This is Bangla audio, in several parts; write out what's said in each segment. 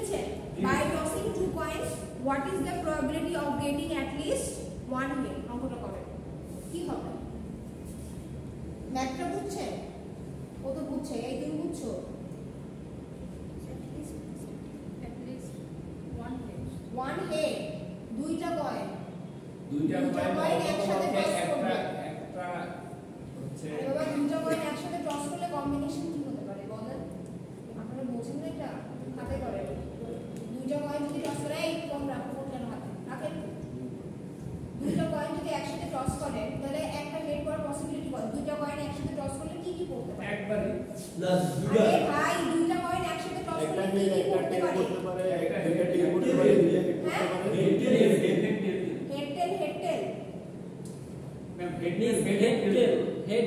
লিখেছেন by tossing two coins what is the probability of getting at least one head অঙ্কটা করেন কি হবে ম্যাথটা বুঝছেন কত বুঝছে এই তুমি বুঝছো ওয়ান হেড দুইটা কয়েন একসাথে টস করবে একটা হচ্ছে বাবা দুইটা কয়েন একসাথে টস করলে কম্বিনেশন কি হতে পারে বলেন আপনারা বোঝেন না এটা হাতে করে দুইটা কয়েন যদি টস করে এই কম রাখো কোন কেন হাতে রাখেন দুইটা কয়েন যদি একসাথে টস করে তাহলে একটা হেড করার পসিবিলিটি কত দুইটা কয়েন একসাথে টস করলে কি কি করতে পারে একবারই প্লাস দুইটা আরে ভাই দুইটা কয়েন একসাথে টস করলে কি কি করতে পারে একটা হেড করতে পারে হেড টেল ম্যাম হেড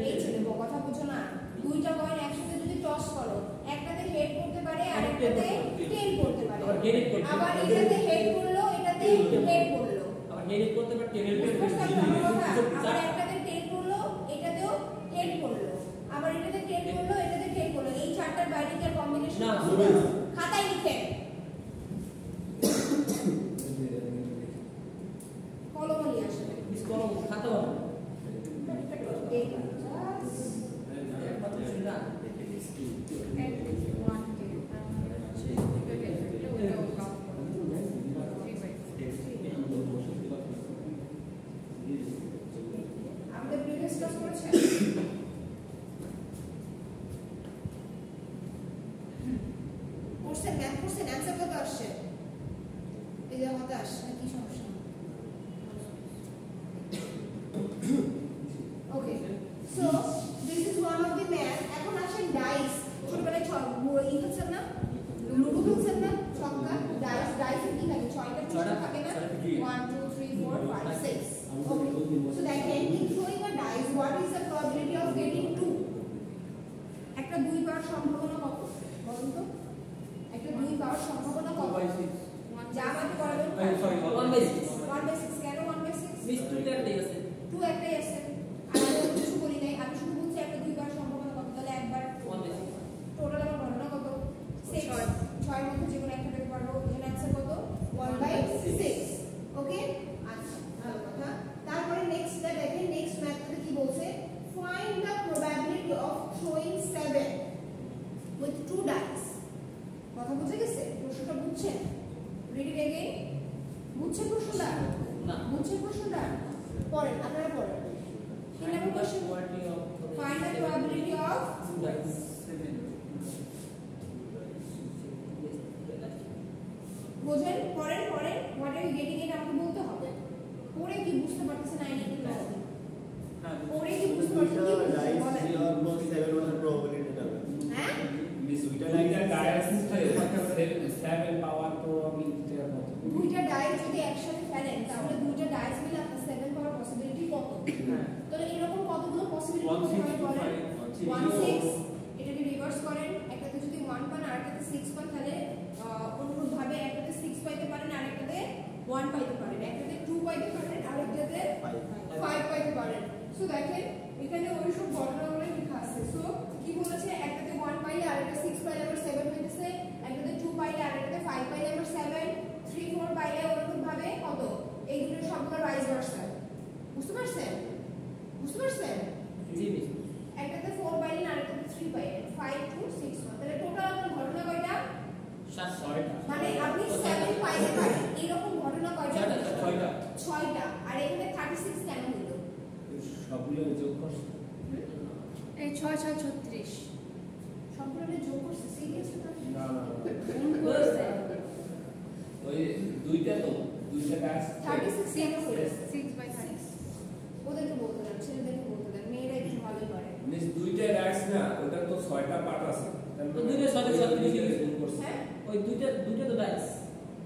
এই ছেলে কথা বুঝো না দুইটা কয়েন একসাথে যদি টস করো একটাতে হেড করতে পারে আর একটাতে টেল করতে পারে আবার এটাতে হেড করলো এটাতে হেড করলো আবার হেড করতে পারে টেল আবার একটাতে টেল করলো এটাতেও হেড করলো আবার এটাতে টেল করলো এটাতে টেল করলো এই চারটার বাইরের কম্বিনেশন খাতায় লিখে কলম নিয়ে আসবে কলম খাতা এই আমাদের প্রিভিয়াস ক্লাস করেছেন কোর্সের ম্যাথ কোর্সের অ্যানসার কত আসছে এই যে হতাশ না কি সমস্যা okay so this is one of the math এখন আসেন ডাইস ছোটবেলায় ই হচ্ছে না লুডো খেলছেন না ছক্কা ডাইস ডাইসের কি থাকে 6টা পৃষ্ঠা থাকে না 1 2 3 4 5 6 ওকে সো দেখেন in throwing a dice what is the probability of getting 2 একটা 2 পাওয়ার সম্ভাবনা কত বলুন তো একটা 2 পাওয়ার সম্ভাবনা কত যা আমাকে করাবেন সরি 1/6 কেন 1/6 মিস টুইটার দেই আছে 2 একটাই আছে আর আমি কিছু বলি নাই আমি শুধু বলছি একটা 2 পাওয়ার সম্ভাবনা কত তাহলে একবার 1/6 টোটাল আমার গণনা কত 6 6 মধ্যে যে কোনো একটা পেতে পারবো এর অ্যানসার কত 1/6 ওকে আচ্ছা ভালো কথা তারপরে নেক্সটটা দেখেন নেক্সট ম্যাথটা কি বলছে find the probability of throwing 7 with 2 dice কথা বুঝে গেছে প্রশ্নটা বুঝছেন রিড ইট अगेन বুঝছেন প্রশ্নটা না বুঝছেন প্রশ্নটা পড়েন আপনারা পড়েন তিন নম্বর question find the probability of বুঝেন পড়েন পড়েন what are you getting it আমাকে বলতে হবে পড়ে কি বুঝতে পারতেছেন আই নিড টু নো পড়ে কি বুঝতে পারতেছেন কি ডাইস বলেন 7 প্রবাবিলিটি হবে হ্যাঁ মিস দুইটা ডাইস 7 পাওয়ার প্রবাবিলিটি কত দুইটা ডাইস যদি একসাথে ফেলেন তাহলে দুইটা ডাইস মিলে আপনার 7 পাওয়ার পসিবিলিটি কত তাহলে এরকম কতগুলো পসিবিলিটি হতে পারে বলেন 16 এটাকে রিভার্স করেন একটাতে যদি 1 পান আর একটাতে 6 পান তাহলে অনুরূপভাবে একটাতে 6 পাইতে পারেন আর একটাতে 1 পাইতে পারেন একটাতে 2 পাইতে পারেন আর একটাতে 5 পাইতে পারেন সো দেখেন এখানে ওই সব বর্ণনাগুলো লেখা আছে সো কি বলেছে একটাতে 1 পাইলে আর একটা 6 পাইলে আবার 7 হইতেছে একটাতে 2 পাইলে আর একটাতে 5 পাইলে আবার 7 3 4 পাইলে অনুরূপভাবে কত এই দুটো সবগুলো ভাইস ভার্সা বুঝতে পারছেন জি মিস একটাতে 4 পাইলেন আর একটাতে 3 পাইলেন 5 2 6 তাহলে টোটাল আপনার ঘটনা কয়টা 6টা মানে আপনি 7 পাইতে পারেন এরকম ঘটনা কয়টা 6টা আর এখানে 36 কেন হলো সবগুলো যোগ করছে এই 6 6 36 সবগুলো যোগ করছে সিরিয়াস না না ওই দুইটা ডাইস 36 কেন হলো 6/36 ওদেরকে বলতে দেন ছেলেদেরকে বলতে দেন মেয়েরা একটু ভালোই পারে মিস দুইটা ডাইস না ওটা তো 6টা পার্ট আছে তো দুইটা 6 গুণ করছে হ্যাঁ ওই দুইটা তো ডাইস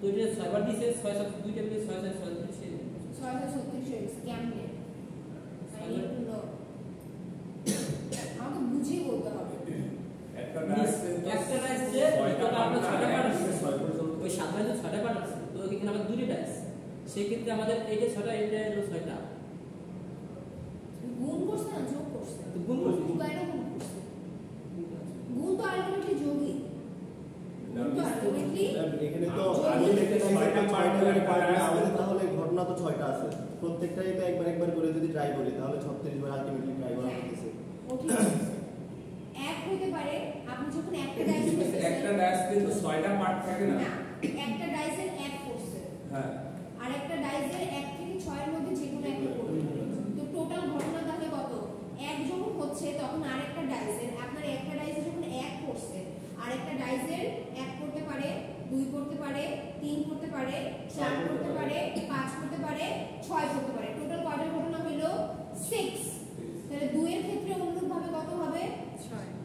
দুইটা 6 বার দিছে 6 7 দুইটা মিলে 6 6 36 636 কেমনে আই নিড টু নো আমাকে বুঝিয়ে বলতে হবে একটা ডাইস যে টোটাল আমরা 6টা পার্ট আছে 6 পর্যন্ত ওই 7 বাইরে 6টা পার্ট আছে তো এখানে আমাদের দুইটা ডাইস সেই ক্ষেত্রে আমাদের এইটা 6টা এইটা হলো 6টা গুণ করছে না যোগ করছে তো গুণ করছে উগাইরা গুণ করছে গুণ তো আলটিমেটলি যোগই গুণ তো আলটিমেটলি এখানে তো আলটিমেটলি ছয়টা পার্ট আমাদের, তাহলে ঘটনা তো 6টা আছে, প্রত্যেকটাই তো একবার করে যদি ট্রাই করি তাহলে 36 বার আলটিমেটলি ট্রাই করা হচ্ছে। ওকে এক হতে পারে আপনি যখন একটা ডাইস একটা ডাইস কিন্তু 6টা পার্ট থাকে না। না একটা ডাইসের এক করছে, হ্যাঁ, আর একটা ডাইসের 1 থেকে 6 এর মধ্যে যে কোনো একটা করতে পারে। তো টোটাল ঘটনা তাহলে কত? এক যখন হচ্ছে তখন আরেকটা ডাইসের, আপনার একটা ডাইসে যখন এক করছে আরেকটা ডাইসের এক করতে পারে, 2 করতে পারে, 3 করতে পারে, 4 করতে পারে, 5 করতে পারে, 6 করতে পারে। টোটাল কয়টা ঘটনা হলো? 6। তাহলে 2 এর ক্ষেত্রে অনুরূপভাবে কত হবে?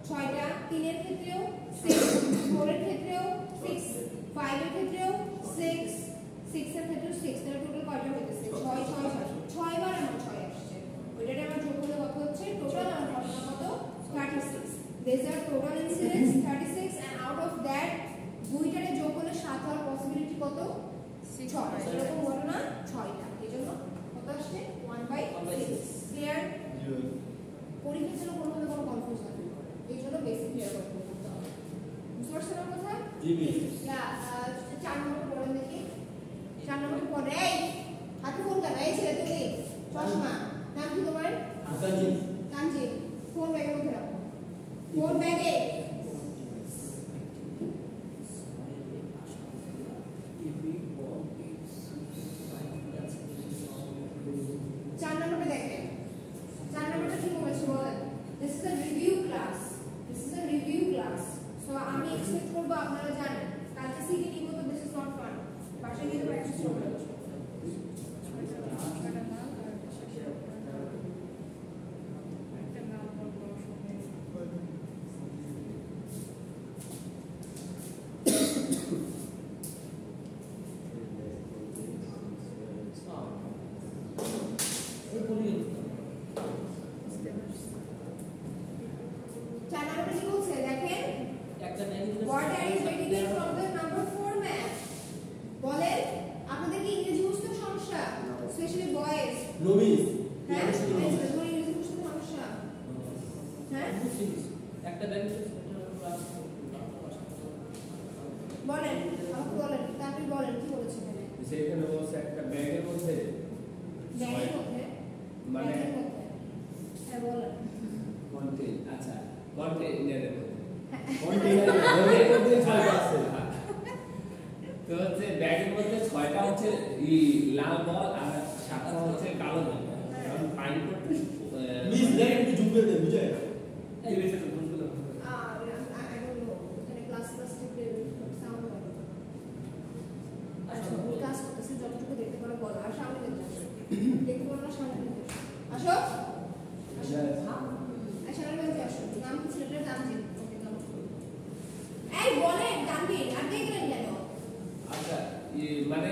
6টা। 3 এর ক্ষেত্রেও 6, 4 এর ক্ষেত্রেও 6, 5 এর ক্ষেত্রেও 6, 6 এর ক্ষেত্রেও 6। তাহলে টোটাল কয়টা হইতেছে? 6 6 6 বার আমার 6 আসছে। ওইটাতে আমার যোগ করলে কত হচ্ছে? টোটাল আমার ঘটনা কত? 36। These are total incidents 36, and out of that দুইটারে যোগ করলে 7 হওয়ার পসিবিলিটি কত? 6। এরকম ঘটনা 6টা। এজন্য কত আসছে? 1/6। ক্লিয়ার? পরীক্ষার জন্য কোনোভাবে কোনো কনফিউজ হবে না, এই জন্য বেসিক ক্লিয়ার করতে হবে। বুঝতে পারছেন আমার কথা? জি মিস। 4 নম্বর পড়েন দেখি। 4 নম্বর পড়ে এই হাতে ফোন কেন? এই ছেলে তুমি চশমা, নাম কি তোমার? আকাজি। কাঞ্জি। ফোন ব্যাগের মধ্যে রাখো। ফোন ব্যাগে। 4 নম্বরে দেখেন। 4 নম্বরটা কি বলেছে বলেন? This is a review class. This is a review class. So আমি এক্সপেক্ট করব আপনারা জানেন। কালকে সিডি নিব তো this is not fun. বাসায় গিয়ে প্র্যাকটিস করবেন। Water is getting from the number 4 man. বলেন আপনাদের কি ইংরেজি বুঝতে সমস্যা? Specially boys. No miss. হ্যাঁ, ইংরেজি বুঝতে সমস্যা? হ্যাঁ, একটা ব্যাগ বলেন আমাকে বলেন, তারপরে বলেন কি বলেছে এখানে? সেখানে বলছে একটা ব্যাগের মধ্যে ব্যাগের মধ্যে মানে ব্যাগের মধ্যে। হ্যাঁ বলেন। কন্টেইন, আচ্ছা কন্টেইনারের মধ্যে কন্টেইনারের মধ্যে 6টা আছে। তো হচ্ছে ব্যাগের মধ্যে 6টা হচ্ছে লাল বল আর 7টা হচ্ছে কালো বল। কারণ পানি করতে মিস দেন একটু জুম করে দেন, বুঝায়? এই বিষয়টা বুঝলো। I don't know. এখানে ক্লাস সাউন্ড হয়। আচ্ছা, ক্লাস করতেছে যতটুকু দেখতে পারো বলো, আর সামনে দেখতে আসো। দেখতে পারো না সামনে দেখতে আসো। আসো। আচ্ছা, সামনে দেখতে আসো। নাম কি ছেলেটার? তানজিদ। ওকে, নাম। এই বলেন তানজিদ, আর দেখলেন কেন? আচ্ছা মানে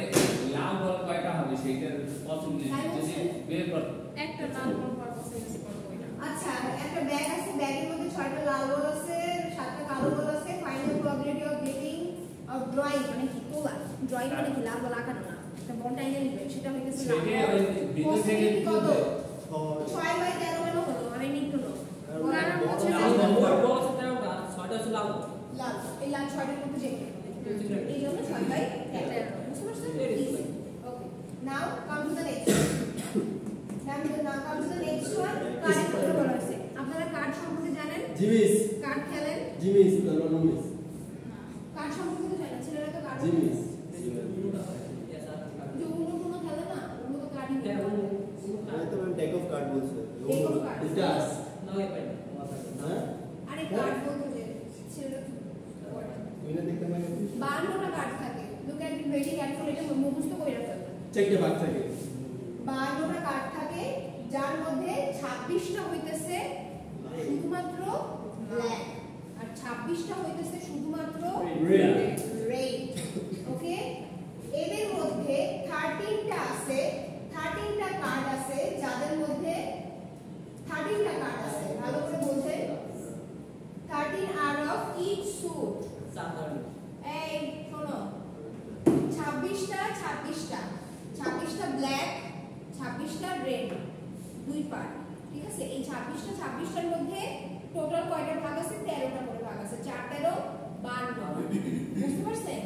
লাল বল কয়টা হবে সেইটার পসিবিলিটি যদি বের করতে একটা লাল বল পারপাস ইউজ করব এটা। আচ্ছা, একটা ব্যাগ আছে, ব্যাগের মধ্যে 6টা লাল বল আছে, 7টা কালো বল আছে। Final probability of getting of drawing মানে কি? তোলা। ড্রয়িং মানে কি? লাল বল আঁকানো না। একটা বল টাইনে নিবে, সেটা হইতেছে লাল সেটা বল। ওই ভিতর থেকে কত? তুলবে। 6/13 কেন হলো? আমি নিত্য নো। কারণ হচ্ছে লাল বল বল আছে তাও 6টা ছিল লাল। লাল, এই লাল 6টার মধ্যে যেতে এই জন্য 6/13। বুঝতে পারছেন? Okay, now come to the next. Come to the next one. Card কথা বলা আছে। আপনারা কার্ড সম্পর্কে জানেন? জি মিস। কার্ড খেলেন? জি মিস। No miss. কার্ড সম্পর্কে তো জানেন, ছেলেরা তো কার্ড জি খেলে। মিস। যে অন্য কোনো খেলে না, অন্য তো কার্ডই খেলে। আমি তো টেক অফ কার্ড বলছে। Deck of cards. এটা না এই পাই না। হ্যাঁ? আরে কার্ড বলতে যে ছেলেরা কি করে? তুই না দেখতে পাই? 52টা কার্ড থাকে। Look at it very carefully, এটা মুখস্থ করে রাখবেন। চেকটা ভাগ থাকে। 52টা কার্ড থাকে, যার মধ্যে 26টা হইতেছে শুধুমাত্র ব্ল্যাক, আর 26টা হইতেছে শুধুমাত্র রেড। রেড। ওকে, এদের মধ্যে 13টা আছে, 13টা কার্ড আছে, যাদের মধ্যে 13টা কার্ড আছে। ভালো করে বোঝেন। 13 out of each suit. এই শোনো, 26টা ব্ল্যাক, 26টা রেড, দুই পার্ট। ঠিক আছে, এই 26টার মধ্যে টোটাল কয়টা ভাগ আছে? 13টা করে ভাগ আছে। 4 13 52। বুঝতে পারছেন?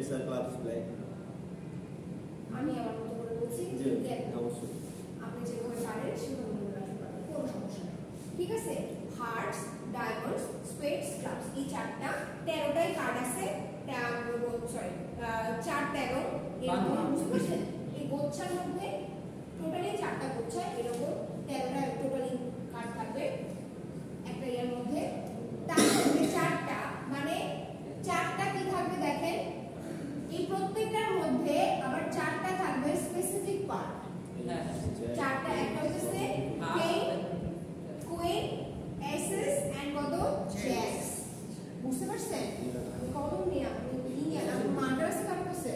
স্পেটস আর ক্লাবস প্লে। আমি আমার মতো করে বলছি, জি যদি একটা অবশ্যই। আপনি যেভাবে পারেন সেভাবে মনে রাখতে পারবেন, কোনো সমস্যা নেই। ঠিক আছে, হার্টস, ডায়মন্ডস, স্পেডস, ক্লাবস, এই চারটা 13টাই কার্ড আছে। সরি 4 13 এরকম বুঝতে পারছেন? এই গোচ্ছার মধ্যে টোটালি 4টা গোচ্ছা, এরকম 13টা টোটালি কার্ড থাকবে একটা ইয়ার মধ্যে। তার মধ্যে 4টা মানে 4টা কি থাকবে দেখেন, এই প্রত্যেকটার মধ্যে আবার 4টা থাকবে স্পেসিফিক পার্ট। 4টা একটা হচ্ছে কিং, কুইন, এসেস এন্ড কত জ্যাক্স। বুঝতে পারছেন? কলম নিয়ে আপনি নিয়ে আপনি মাদ্রাসা কাটতেছে।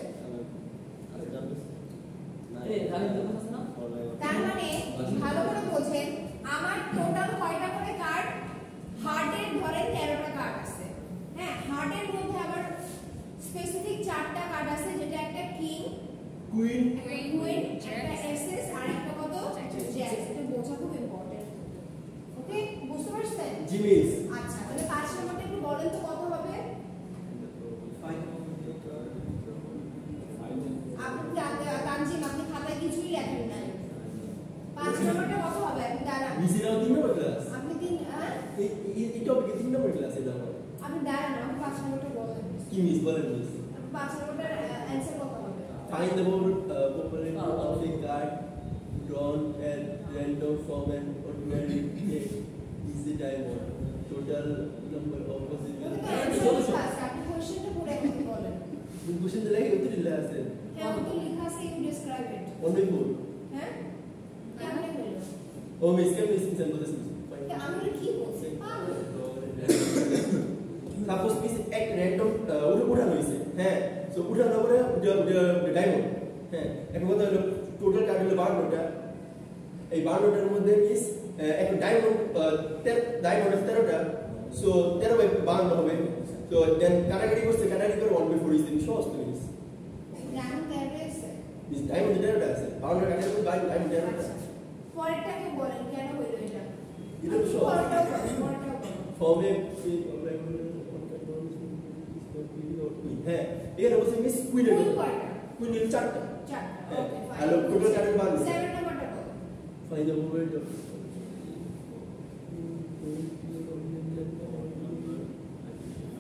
তার মানে ভালো করে বোঝেন, আমার টোটাল কয়টা করে কার্ড? হার্টের ধরেন 13টা কার্ড আছে। হ্যাঁ, হার্টের মধ্যে আবার স্পেসিফিক 4টা কার্ড আছে, যেটা একটা কিং, কুইন, একটা এসেস আর একটা কত জ্যাক্স। এটা বোঝা খুব ইম্পর্টেন্ট। ওকে, বুঝতে পারছেন? জিমিস। আচ্ছা, তাহলে 5 নম্বরটা একটু বলেন তো কত হবে? আপনি তানজিম আপনি খাতায় কিছুই লেখেন নাই। 5 নম্বরটা কত হবে? আপনি দাঁড়ান। মিসিরাও 3 নম্বর ক্লাস। আপনি এই টপিকে 3 নম্বর ক্লাস এটা আমার। আপনি দাঁড়ান, আপনি 5 নম্বরটা বলেন। কি মিস বলেন মিস? 5 নম্বরটার অ্যানসার কত হবে? Find the property of a card drawn at random from an ordinary deck is the diamond. Total number of possible. আপনি কোশ্চেনটা পড়ে একটু বলেন। Question দিলে কি উত্তর দিলে আছে? হ্যাঁ, উত্তর লেখা আছে, you describe it. Only four. হ্যাঁ, কেমনে হলো? Oh, miss can miss can বলেছ। আমরা কি বলছি? Suppose piece এক random উঠানো হইছে। হ্যাঁ, সো উঠানোর পরে ডায়মন্ড। হ্যাঁ, এখন কথা হলো টোটাল কার্ড হলো 12টা। এই 12টার মধ্যে মিস একটা ডায়মন্ড 13টা। সো 13 বাই 52 হবে। তো দেন কাটাকাটি করছে, কাটাকাটি করে 1/4 ইজ দিন সহজ তো মিস। ডায়মন্ড তেরোটা আছে। মিস ডায়মন্ড 13টা আছে। 52 কাটাকাটি করে ডায়মন্ড 13টা। পরেরটাকে বলেন কেন হইল এটা? এটা তো সহজ। পরেরটাও বলেন। ফর্মে হ্যাঁ, এখানে বলছে মিস কুইনের কয়টা? কুইনের 4টা। 4টা। হ্যাঁ, ওকে, ফাইন। হ্যালো টোটাল কার্ডের বার 7 নম্বরটা কত? Find the moment of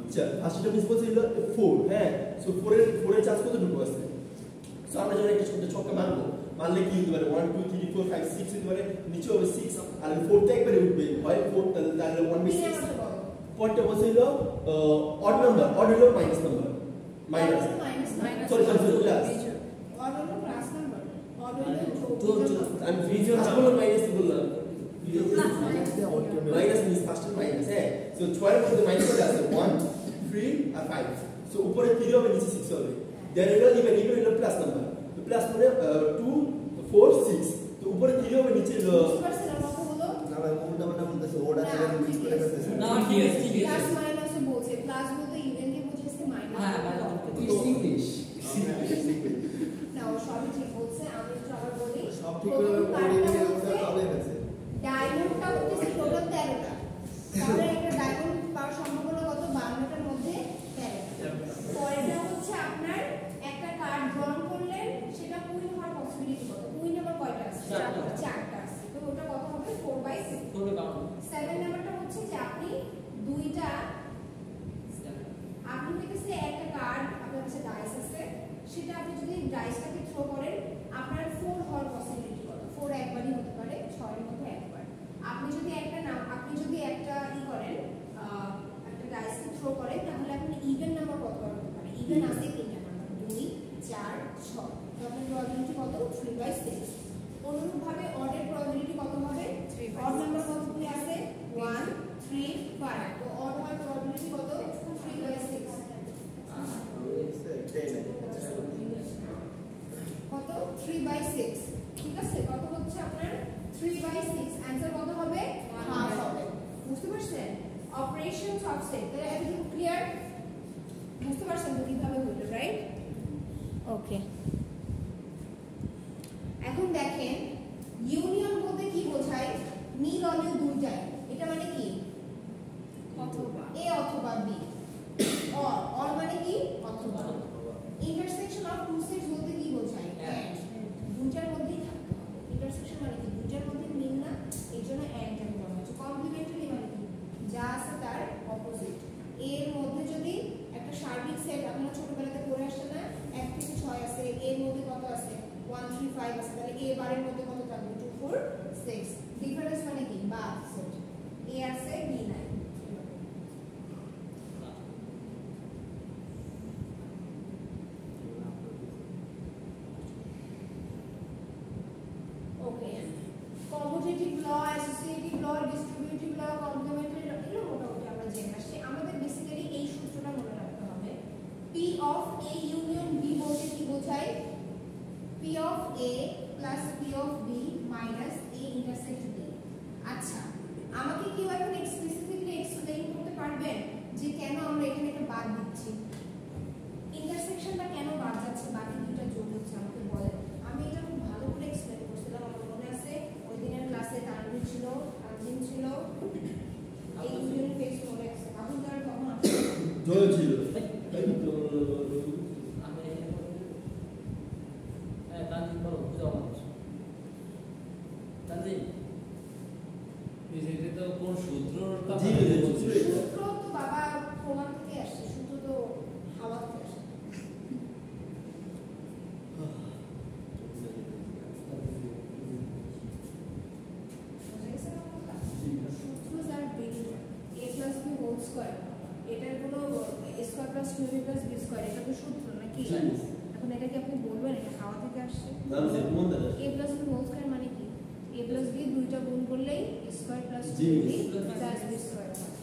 আচ্ছা, আসলে মিস বলছিল 4। হ্যাঁ, সো 4 এর চান্স কতটুকু আছে? সো আমরা যখন একটা ছোট ছক্কা মারবো, মারলে কি হতে পারে? 1 2 3 4 5 6 হতে পারে, নিচে হবে 6 আর 4 টা একবারে উঠবে। হয় 4 তাহলে 1/6। পরটা বলছিল অড নাম্বার, অড হলো minus number. Minus sorry plus. Odd হলো ক্লাস নাম্বার। অড হলো আমি ভিজুয়াল বললাম মাইনাস বললাম। Minus miss first minus. হ্যাঁ, সো 12 এর মধ্যে মাইনাস আছে 1 3 আর 5। সো উপরে 3 হবে, নিচে 6 হবে। দেন হলো ইভেন হলো প্লাস নাম্বার। তো প্লাস মানে 2 4 6। তো উপরে 3 হবে, নিচে হলো না ভাই উল্টাপাল্টা বলতেছে, ওটা থেকে মিক্স করে ফেলতেছে। না ঠিক আছে ঠিক প্লাস আছে মাইনাসে বলছে, প্লাস বলতে ইভেন কে বুঝিয়েছে মাইনাস। হ্যাঁ ইটস ইংলিশ। না, ও সবই ঠিক বলছে। আমি একটু আবার বলি। সব ঠিক করে পড়ে ওটা তবে গেছে। ডায়মন্ডটা হচ্ছে টোটাল 13টা। তাহলে একটা ডায়মন্ড পাওয়ার সম্ভাবনা কত? 52টার মধ্যে 13টা। পরেরটা হচ্ছে আপনার একটা কার্ড ড্রন করলেন, সেটা কুইন হওয়ার পসিবিলিটি কত? কুইন আবার কয়টা আছে? 4টা আছে। তো ওটা কত হবে? 4/6। করবে কাউন্ট 7 নাম্বারটা হচ্ছে যে আপনি দুইটা, আপনি হইতেছে একটা কার্ড, আপনার কাছে ডাইস আছে, সেটা আপনি যদি ডাইসটাকে থ্রো করেন, আপনার 4 হওয়ার পসিবিলিটি কত? 4 একবারই হতে পারে, 6 এর মধ্যে একবার। আপনি যদি একটা করেন, একটা ডাইসকে থ্রো করেন, তাহলে আপনি ইভেন নাম্বার কতবার হতে পারে? ইভেন আছে 3টা নাম্বার, 2 4 6। তো আপনার প্রবাবিলিটি কত? 3/6। অনুরূপভাবে অডের প্রবাবিলিটি কত হবে? অড নাম্বার কতগুলি আছে? 1 3 5। তো অড হওয়ার প্রবাবিলিটি কত? 3/6। কত? 3/6। ঠিক আছে, কত হচ্ছে আপনার? 3/6। आंसर কত হবে? হাফ হবে। বুঝতে পারছেন? Operations of set. তাহলে এভরিথিং ক্লিয়ার? বুঝতে পারছেন তো কিভাবে হলো, রাইট? ওকে, এখন দেখেন ইউনিয়ন বলতে কি বোঝায়? নীল অনীল দুইটাই। এটা মানে কি? অথবা এ অথবা বি। অর মানে কি? অথবা। 5 আছে তাহলে a বারের মধ্যে কত থাকবে 2 4 6 ডিফারেন্স মানে কি বা সেট a আছে b নাই ওকে কমিউটেটিভ ল অ্যাসোসিয়েটিভ ল ডিস্ট্রিবিউটিভ ল কমপ্লিমেন্টারি ল এগুলো মোটামুটি আমরা জেনে আসছি আমাদের বেসিক্যালি এই সূত্রটা মনে রাখতে হবে p of a union b বলতে কি বোঝায় p of a plus p of b minus a intersect b আচ্ছা আমাকে কি এখন স্পেসিফিকলি এক্সপ্লেইন করতে পারবেন যে কেন আমরা এখানে একটা বাদ দিচ্ছি ইন্টারসেকশনটা কেন বাদ যাচ্ছে বাকি দুটো যোগ হচ্ছে আমাকে বলেন আমি এটা খুব ভালো করে এক্সপ্লেইন করছিলাম আমার মনে আছে ওই দিনের ক্লাসে তানভীর ছিল আনজিম ছিল এই দুজনের ফেস মনে আছে এখন তার তখন আসলে জয় ছিল তানজিম বলো বুঝাও মানুষ তানজিম এটা তো কোন সূত্রর কথা জি, বলছিস? সূত্র তো বাবা প্রমাণ থেকে আসছে সূত্র তো হাওয়া থেকে আসছে সূত্র আর বেরিয়ে যায় a plus b whole square এটার কোনো a square plus 2b plus b square এটা তো সূত্র নাকি এখন এটা কি আপনি বলবেন এটা হাওয়া থেকে আসছে নাম সে কোন দাদা a plus b whole square মানে কি a plus b দুইটা গুণ করলেই a square plus G. 2b plus b square হয়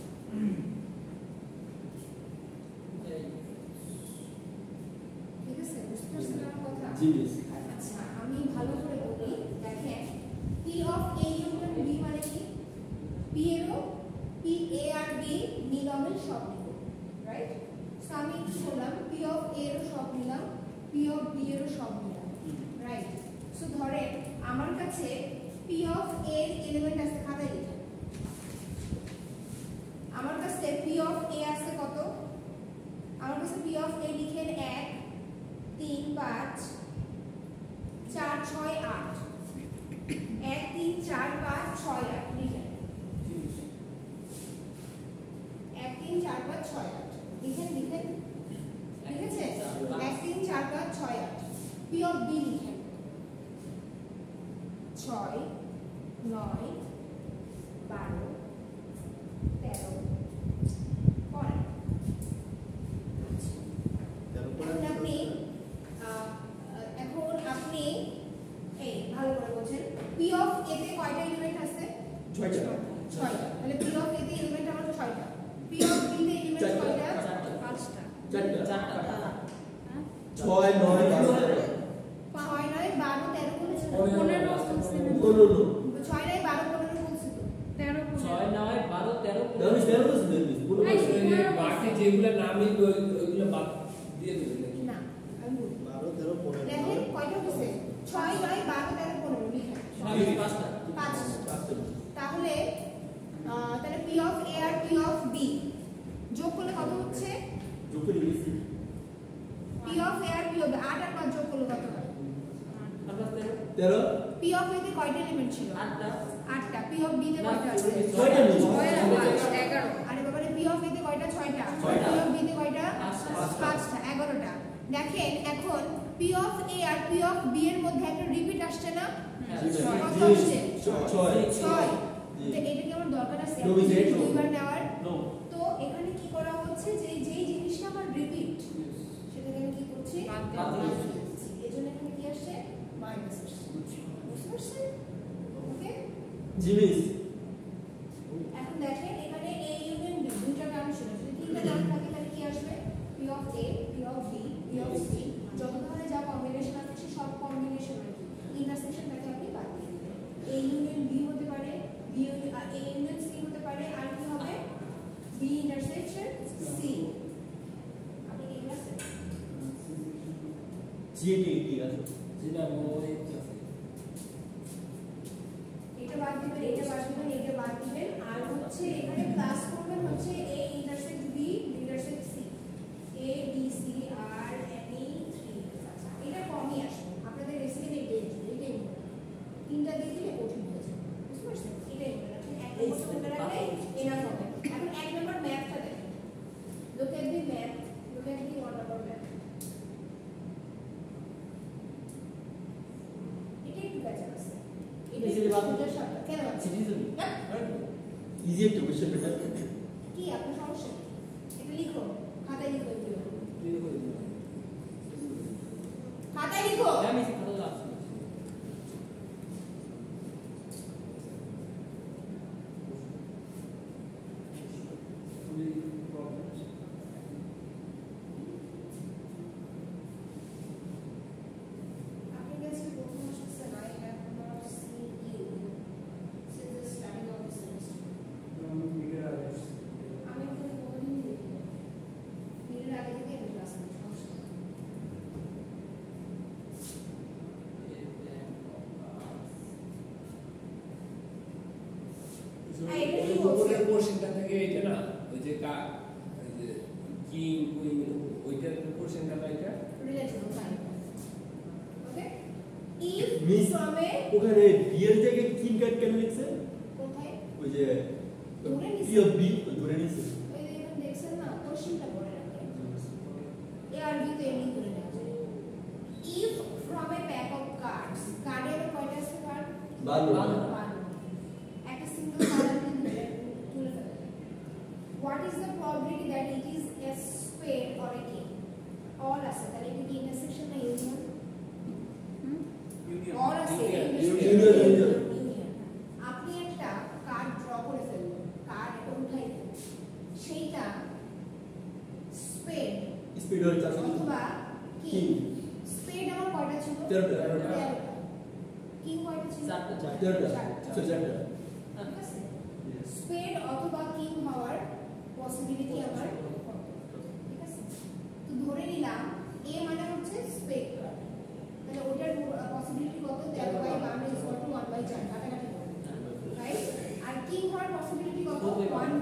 ঠিক আছে বুঝতে পারছেন আমার কথা জি মিস আচ্ছা আমি ভালো করে বলি দেখেন p of a union b মানে কি p এরও p a আর b মিলনের সব নিব রাইট সো আমি কি করলাম p of a এরও সব নিলাম p of b এরও সব নিলাম রাইট সো ধরেন আমার কাছে p of a এর এলিমেন্ট আছে খাতায় লিখে আমার কাছে p of a আছে কত আমার কাছে p of a লিখেন 1 3 5 4 6 8 1 3 4 5 6 8 লিখেন 1 3 4 5 6 8 লিখেন লিখেন লিখেছে 1 3 4 5 6 8 p of b লিখেন 6 9 12 13 পরে এখন আপনি এই ভালো করে বলছেন p of a তে কয়টা এলিমেন্ট আছে 6টা 6টা তাহলে p of a তে এলিমেন্ট আমার 6টা p of b তে এলিমেন্ট কয়টা 5টা 4টা চারটা 6 9 12 6 9 12 13 বলেছেন 15 বলছি না। 15 6 9 12 15 বলছি তো 13 ছয় নয় 12 13 দামি স্যার তো শুনেন মিস পুরো এই, ওই যে বাকি যেগুলো নামই ওইগুলো বাদ দিয়ে দেবে নাকি? না আমি বলি 12 13 15 দেখেন কয়টা হচ্ছে 6 9 12 13 15 লিখেন পাঁচটা 5 তাহলে তাহলে p of a R p of b যোগ করলে কত হচ্ছে যোগ করে দিয়েছি p of a R p of b 8 আর 5 যোগ করলে কত হয় 13 p of a তে কয়টা এলিমেন্ট ছিল 8টা 8টা p of b তে কয়টা আছে 6টা মিস 11 আরে বাবারে p of a তে কয়টা 6টা p of b তে কয়টা 5টা 11টা দেখেন এখন p of a R p of b এর মধ্যে একটা রিপিট আসছে না কত আসছে 6 ছয় তো এটা কি আমার দরকার আছে No, we get no. দুইবার নেওয়ার No. তো এখানে কি করা হচ্ছে যে যেই জিনিসটা আমার রিপিট সেটাকে আমি কি করছি বাদ বাদ বাদ দিচ্ছি এজন্য এখানে কি আসছে মাইনাস আসছে বুঝতে পারছেন ওকে জি মিস এখন দেখেন এখানে a ইউনিয়ন b দুইটা টার্ম ছিল যদি তিনটা টার্ম থাকে তাহলে কি আসবে p of a p of b p of c যত ধরনের যা কম্বিনেশন আছে সে সব কম্বিনেশন আর কি ইন্টারসেকশনটাকে আপনি বাদ দিয়ে দিবেন a ইউনিয়ন b হতে পারে b union a union c হতে পারে আর কি হবে b ইন্টারসেকশন c আপনি কি ক্লাসে জিএটি ঠিক আছে যেটা ওই আছে। এটা বাদ দিবেন এটা বাদ দিবেন এটা বাদ দিবেন আর হচ্ছে এখানে প্লাস করবেন হচ্ছে a intersect b intersect c a b c আর any 3 আচ্ছা এটা কমই আসবে আপনাদের রেসিপি এটাই তিনটা দিয়ে দিলে কঠিন হয়ে যাবে বুঝতে পারছেন এটাই মনে রাখবেন এক নম্বর মনে রাখলে এনাফ হবে এখন এক নম্বর ম্যাথটা দেখেন look at the map look at the one number map easy একটা কোশ্চেন এটা। কি আপনার সমস্যা? এটা লিখো, খাতায় লিখো এগুলো। খাতায় লিখো। আমি খাতা লাগছে আপনি কাছে প্রথম আসছেন, I have not seen you since the starting of the semester. আমি এখানে কোনোদিনই দেখিনি। মিলের আগে থেকে আমি ক্লাস করি, সমস্যা নেই। হ্যাঁ, এটা কি বলছে? উপরের পোরশনটা থেকে এটা না ওই যে কিং কুইন ওইটার পোরশনটা না এটা Relational time. Okay? If Miss- from a ওখানে বিয়ের জায়গায় কিং কার্ড কেন লিখছে? কোথায়? ওই যে ধরে নিছে। পি অফ বি ধরে নিছে। ওই যে এখানে দেখছেন না, কোশ্চেনটা পড়ে রাখে। এ আর বি তো এমনি ধরে রাখে। If from a pack of cards, কার্ডে আবার কয়টা আছে কার্ড? ভালো। 1। একটা সিঙ্গেল কার্ড আপনি তুলে ফেলেন। What is the probability that it is a spade or a king? All আছে, তাহলে এটা কি intersection না union? All আছে, Union. union. আপনি একটা কার্ড ড্র করে ফেললেন, কার্ড এটা উঠাই দিলেন। সেইটা স্পেড স্পিড হচ্ছে 400 অথবা কিং। কিং স্পেড আমার কয়টা ছিল? 13টা। কিং কয়টা ছিল? 4টা। 4টা। চারটা। সো 4টা। ঠিক আছে? স্পেড অথবা কিং হওয়ার পসিবিলিটি আমার কত? ঠিক আছে? তো ধরে নিলাম এ মানে হচ্ছে স্পেড কার্ড। তাহলে ওটার পসিবিলিটি কত? 13/1 কাটাকাটি করব। রাইট? আর কিং হওয়ার পসিবিলিটি কত? 1/,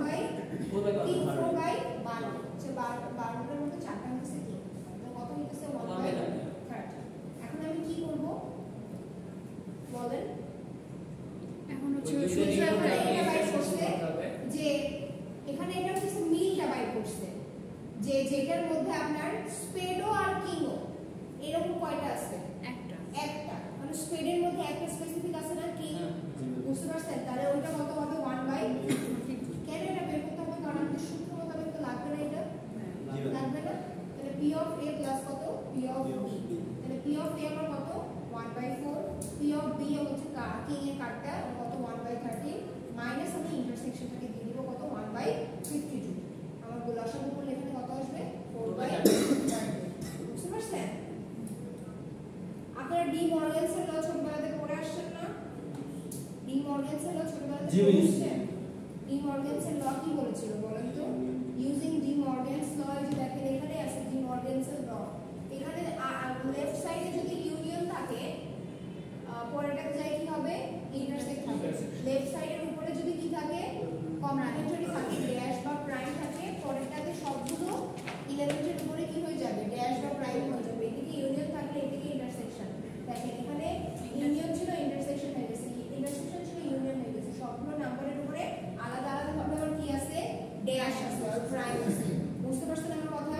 কিং 4/12। সে 12টার মধ্যে 4টা হচ্ছে কিং। তো কত হইতেছে? 1/30। এখন আমি কি করব বলেন? এখন হচ্ছে ওই সূত্র দুইটা এখানে এটা নিয়ে বাইর করছে হবে। যে এখানে এটা হচ্ছে মিলটা বাইর করছে যে যেটার মধ্যে আপনার স্পেডও আর কিংও এরকম কয়টা আছে? একটা একটা। মানে স্পেডের মধ্যে একটা স্পেসিফিক আছে না কিং, বুঝতে পারছেন? তাহলে ওইটা কত হবে? 1/, কেন এটা বের করতে হবে? কারণ আমাদের সূত্র মোতাবেক তো লাগবে না, এটা লাগবে না। তাহলে পি অফ এ প্লাস কত? P of B. তাহলে পি অফ এ আমার কত? 1/4। পি অফ বি হচ্ছে কিং এর কার্ডটা কত? 1/30 মাইনাস আমি ইন্টারসেকশনটাকে দিয়ে দিব কত? 1/52। আমার লসাগু করলে এখানে কত আসবে? 4/30। বুঝতে পারছেন? আপনারা ডি মর্গেনসের ল ছোটবেলাতে পড়ে আসছেন না? ডি মর্গেনসের ল ছোটবেলাতে জি, পড়ে মিস। আসছেন? ডি মর্গেনসের ল কি বলেছিল বলেন তো? ইউজিং ডি মর্গেনস ল, এই যে দেখেন এখানে আছে ডি মর্গেনসের ল। এখানে লেফট সাইডে যদি ইউনিয়ন থাকে, পরেরটাতে যায় কি হবে? ইন্টারসেক্ট হবে। লেফট সাইডের উপরে যদি কি থাকে? কমপ্লিমেন্টারি থাকে, ড্যাশ বা প্রাইম থাকে, পরেরটাতে সবগুলো ইলেমেন্টের উপরে কি হয়ে যাবে? ড্যাশ বা প্রাইম হয়ে যাবে। এদিকে ইউনিয়ন থাকলে এদিকে ইন্টারসেকশন। দেখেন এখানে ইউনিয়ন ছিল, ইন্টারসেকশন হয়ে গেছে, ইন্টারসেকশন ছিল, ইউনিয়ন হয়ে গেছে। সবগুলো নাম্বারের উপরে আলাদা আলাদা ভাবে আবার কি আছে? ড্যাশ আছে আর প্রাইম আছে। বুঝতে পারছেন আমার কথা?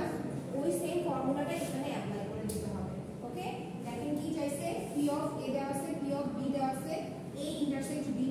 ওই সেম ফর্মুলাটা এখানে অ্যাপ্লাই করে দিতে হবে। ওকে? দেখেন কি চাইছে? পি অফ এ দেওয়া আছে, পি অফ বি দেওয়া আছে, এ intersect B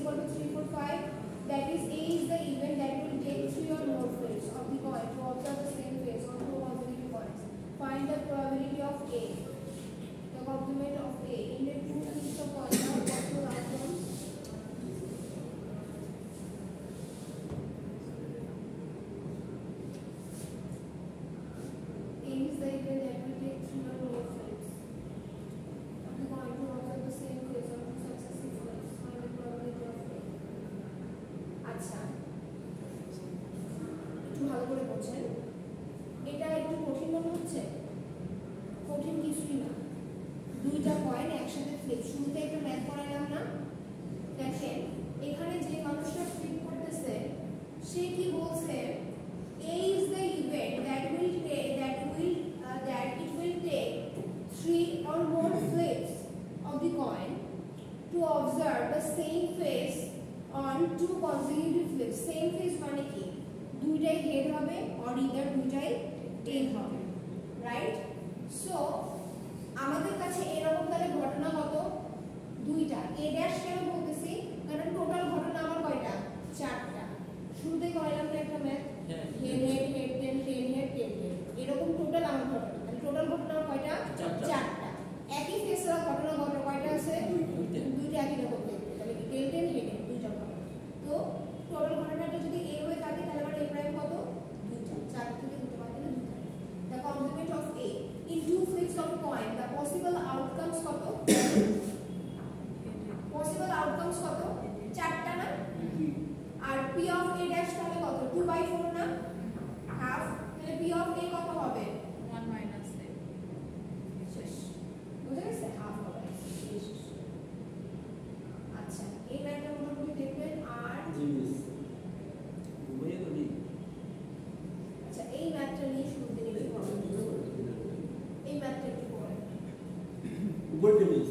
equal to 3, 4, 5. That is, A is the event that will take 3 or more flips of the coin to observe the same phase on 2 consecutive coins. Find the probability of A. The complement of A in the 2 flips of coins are possible outcomes. A is the event that will take 3 or more flips of the coin to observe the same phase on 2 successive flips. Find the probability of A. আচ্ছা, একটু ভালো করে বোঝেন। এটা একটু কঠিন মনে হচ্ছে? কঠিন কিছুই না। দুইটা কয়েন একসাথে ফ্লিপ। শুরুতে একটা ম্যাথ করাইলাম না? দেখেন এখানে যে মানুষটা ফ্লিপ করতেছে সে কি বলছে? A is the event that it will take 3 or more flips of the coin to observe the same phase on 2 consecutive flips. Same phase মানে কি? দুইটাই হেড হবে or either দুইটাই টেল হবে, রাইট? সো আমাদের কাছে এরকম তাহলে ঘটনা কত? দুইটা। A ড্যাশ কেন বলতেছি? কারণ টোটাল ঘটনা আমার কয়টা? 4টা। শুরুতেই করাইলাম না একটা math? Head head head tail tail head tail tail, এরকম টোটাল আমার ঘটনা। তাহলে টোটাল ঘটনা আমার কয়টা? 4টা। একই ফেসের ঘটনা কয়টা আছে? দুইটা একই রকম দেখতে। তাহলে টেল টেল হেড হেড দুইটা ঘটনা। তো টোটাল ঘটনাটা যদি A হয়ে থাকে তাহলে আমার A প্রাইম কত? 2টা। 4 থেকে 2 বাদ দিলে 2টা। The complement of A in 2 flips of coin, the possible outcomes কত? possible outcomes কত? 4টা না? আর P of A dash তাহলে কত? 2/4 না? হাফ। তাহলে P of A কত হবে? 1 minus A. শেষ। বুঝা গেছে? হাফ হবে। শেষ। আচ্ছা, এই ম্যাথটা মোটামুটি দেখবেন। আর আচ্ছা, এই ম্যাথটা নিয়ে শুরুতে একটু পড়াশোনা করুন। এই ম্যাথটা একটু পড়েন। উপরে মিস